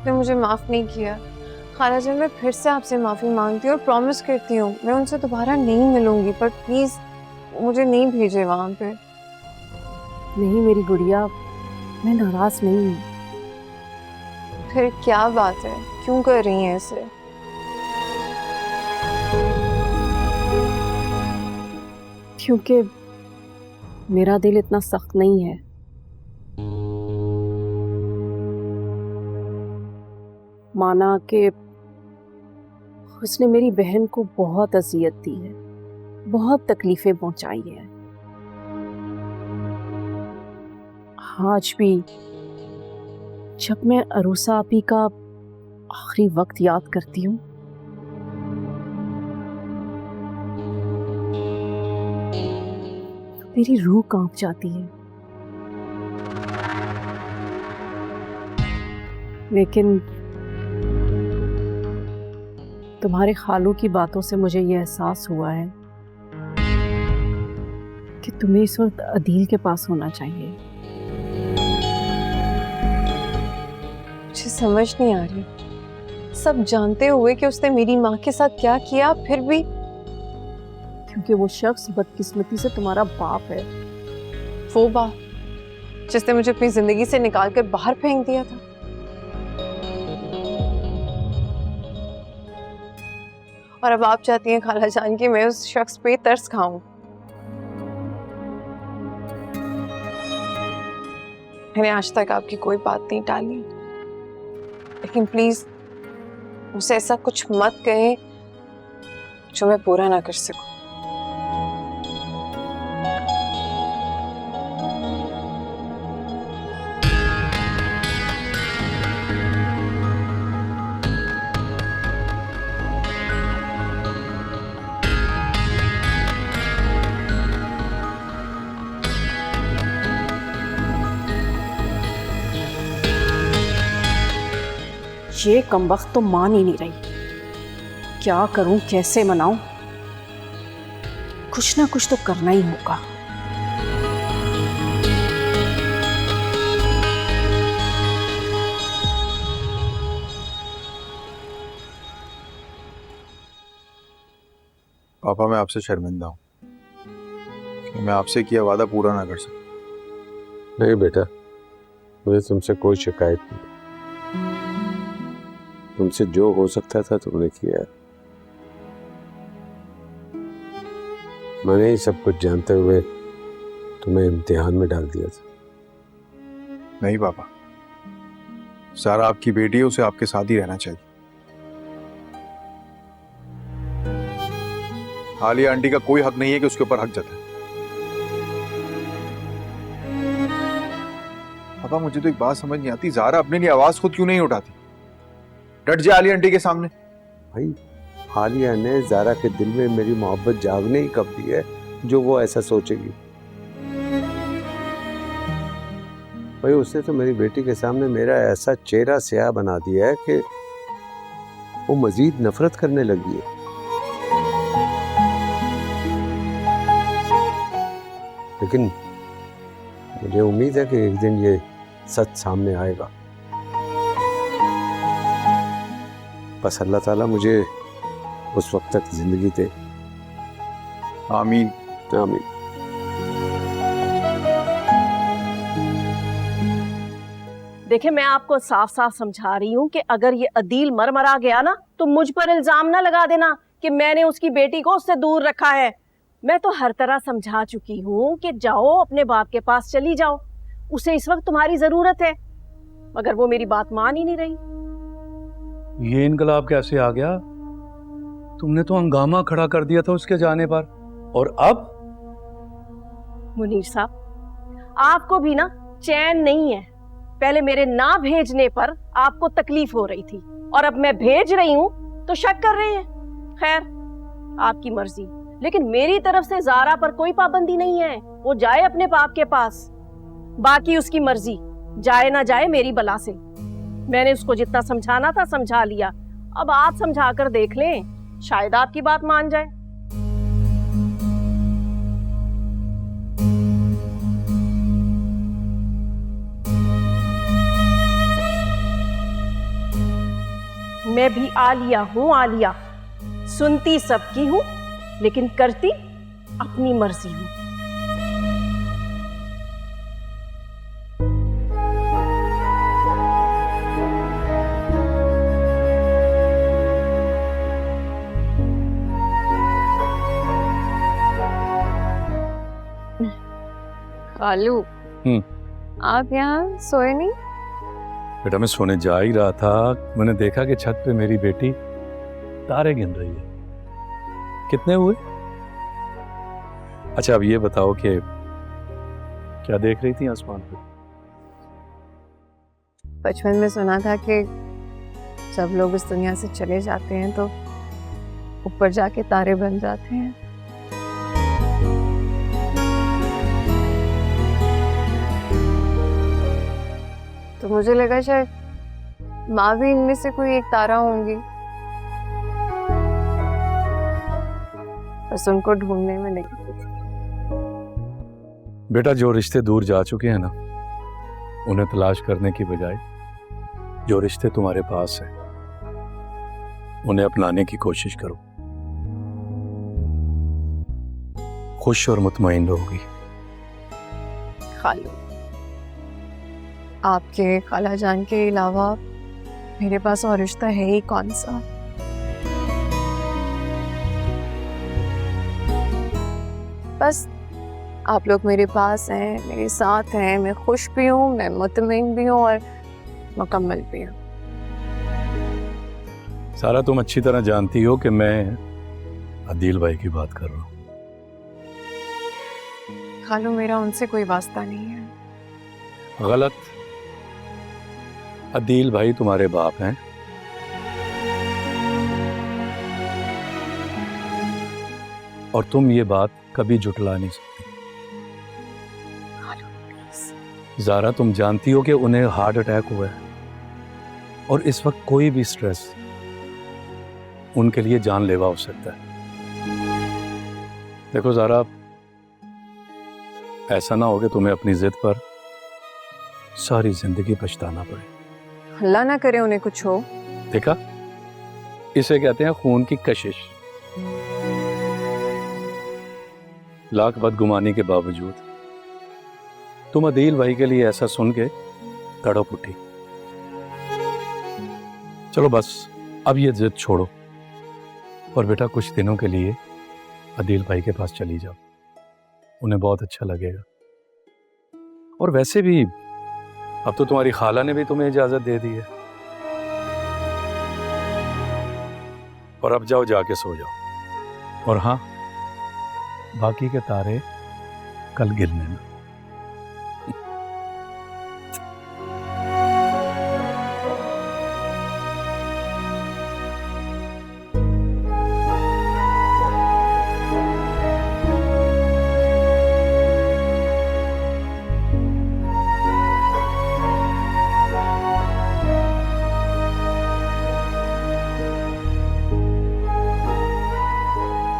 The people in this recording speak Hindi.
आपने मुझे माफ नहीं किया। खाला जान, मैं फिर से आपसे माफी मांगती हूँ और प्रॉमिस करती हूँ मैं उनसे दोबारा नहीं मिलूंगी, पर प्लीज मुझे नहीं भेजे वहां पे। नहीं मेरी गुड़िया, मैं नाराज नहीं हूँ। फिर क्या बात है, क्यों कर रही हैं ऐसे? क्योंकि मेरा दिल इतना सख्त नहीं है। माना कि उसने मेरी बहन को बहुत अजियत दी है, बहुत तकलीफें पहुंचाई है। आज भी जब मैं अरूसा आपी का आखिरी वक्त याद करती हूँ, मेरी रूह कांप जाती है। लेकिन तुम्हारे खालू की बातों से मुझे यह एहसास हुआ है कि तुम्हें इस वक्त अदील के पास होना चाहिए। मुझे समझ नहीं आ रही, सब जानते हुए कि उसने मेरी माँ के साथ क्या किया, फिर भी। क्योंकि वो शख्स बदकिस्मती से तुम्हारा बाप है। वो बाप जिसने मुझे अपनी जिंदगी से निकाल कर बाहर फेंक दिया था। और अब आप चाहती हैं खाला जान कि मैं उस शख्स पे तरस खाऊं। मैंने आज तक आपकी कोई बात नहीं टाली, लेकिन प्लीज मुझसे ऐसा कुछ मत कहें जो मैं पूरा ना कर सकूं। ये कमबख्त तो मान ही नहीं रही। क्या करूं, कैसे मनाऊं? कुछ ना कुछ तो करना ही होगा। पापा, मैं आपसे शर्मिंदा हूँ कि मैं आपसे किया वादा पूरा ना कर सका। नहीं बेटा, मुझे तुमसे कोई शिकायत नहीं। तुमसे जो हो सकता था तुमने किया है। मैंने ही सब कुछ जानते हुए तुम्हें इम्तिहान में डाल दिया था। नहीं पापा, सारा आपकी बेटी है, उसे आपके साथ ही रहना चाहिए। आलिया आंटी का कोई हक नहीं है कि उसके ऊपर हक जताए। पापा, मुझे तो एक बात समझ नहीं आती, ज़ारा अपने लिए आवाज खुद क्यों नहीं उठाती? डट जाए आलिया आंटी के सामने। भाई, आलिया ने ज़ारा के दिल में मेरी मोहब्बत जागने ही कब दी है जो वो ऐसा सोचेगी? भाई, उसने तो मेरी बेटी के सामने मेरा ऐसा चेहरा स्याह बना दिया है कि वो मजीद नफरत करने लगी है। लेकिन मुझे उम्मीद है कि एक दिन ये सच सामने आएगा। बस अल्लाह ताला मुझे उस वक्त तक जिंदगी दे। आमीन आमीन। देखिए, मैं आपको साफ साफ समझा रही हूँ कि अगर ये अदील मरा गया ना, तो मुझ पर इल्जाम ना लगा देना कि मैंने उसकी बेटी को उससे दूर रखा है। मैं तो हर तरह समझा चुकी हूँ कि जाओ, अपने बाप के पास चली जाओ, उसे इस वक्त तुम्हारी जरूरत है। मगर वो मेरी बात मान ही नहीं रही। ये इनकलाब कैसे आ गया? तुमने तो हंगामा खड़ा कर दिया था उसके जाने पर, और अब? मुनीर साहब, आपको भी ना चैन नहीं है। पहले मेरे ना भेजने पर आपको तकलीफ हो रही थी, और अब मैं भेज रही हूं तो शक कर रहे हैं। खैर, आपकी मर्जी, लेकिन मेरी तरफ से ज़ारा पर कोई पाबंदी नहीं है। वो जाए अपने बाप के पास, बाकी उसकी मर्जी, जाए ना जाए मेरी बला से। मैंने उसको जितना समझाना था समझा लिया, अब आप समझा कर देख लें, शायद आपकी बात मान जाए। मैं भी आलिया हूं, आलिया। सुनती सबकी हूं, लेकिन करती अपनी मर्जी हूं। कालू, आप यहाँ सोए नहीं? बेटा मैं सोने जा ही रहा था, मैंने देखा कि छत पे मेरी बेटी तारे गिन रही है। कितने हुए? अच्छा अब ये बताओ कि क्या देख रही थी आसमान पे? बचपन में सुना था कि जब लोग इस दुनिया से चले जाते हैं तो ऊपर जाके तारे बन जाते हैं। तो मुझे लगा शायद माँ भी इनमें से कोई एक तारा होंगी, बस उनको ढूंढने में लगी। बेटा जो रिश्ते दूर जा चुके हैं ना, उन्हें तलाश करने की बजाय जो रिश्ते तुम्हारे पास हैं उन्हें अपनाने की कोशिश करो। खुश और मुतमईन रहोगी। खालू, आपके खाला जान के अलावा मेरे पास और रिश्ता है ही कौन सा? बस आप लोग मेरे पास हैं, मेरे साथ हैं, मैं खुश भी हूँ, मैं मुतमईन भी हूँ और मुकम्मल भी हूँ। सारा तुम अच्छी तरह जानती हो कि मैं अदील भाई की बात कर रहा हूँ। खालू, मेरा उनसे कोई वास्ता नहीं है। गलत। अदील भाई तुम्हारे बाप हैं और तुम ये बात कभी जुटला नहीं सकती। ज़ारा, तुम जानती हो कि उन्हें हार्ट अटैक हुआ है और इस वक्त कोई भी स्ट्रेस उनके लिए जानलेवा हो सकता है। देखो ज़ारा, ऐसा ना हो कि तुम्हें अपनी जिद पर सारी जिंदगी पछताना पड़े। अल्लाह ना करे उन्हें कुछ हो। देखा, इसे कहते हैं खून की कशिश। लाख बदगुमानी के बावजूद तुम अदील भाई के लिए ऐसा सुन के तड़प उठी। चलो बस अब ये जिद छोड़ो और बेटा कुछ दिनों के लिए अदील भाई के पास चली जाओ, उन्हें बहुत अच्छा लगेगा। और वैसे भी अब तो तुम्हारी खाला ने भी तुम्हें इजाजत दे दी है। और अब जाओ, जाके सो जाओ। और हाँ, बाकी के तारे कल गिनने में।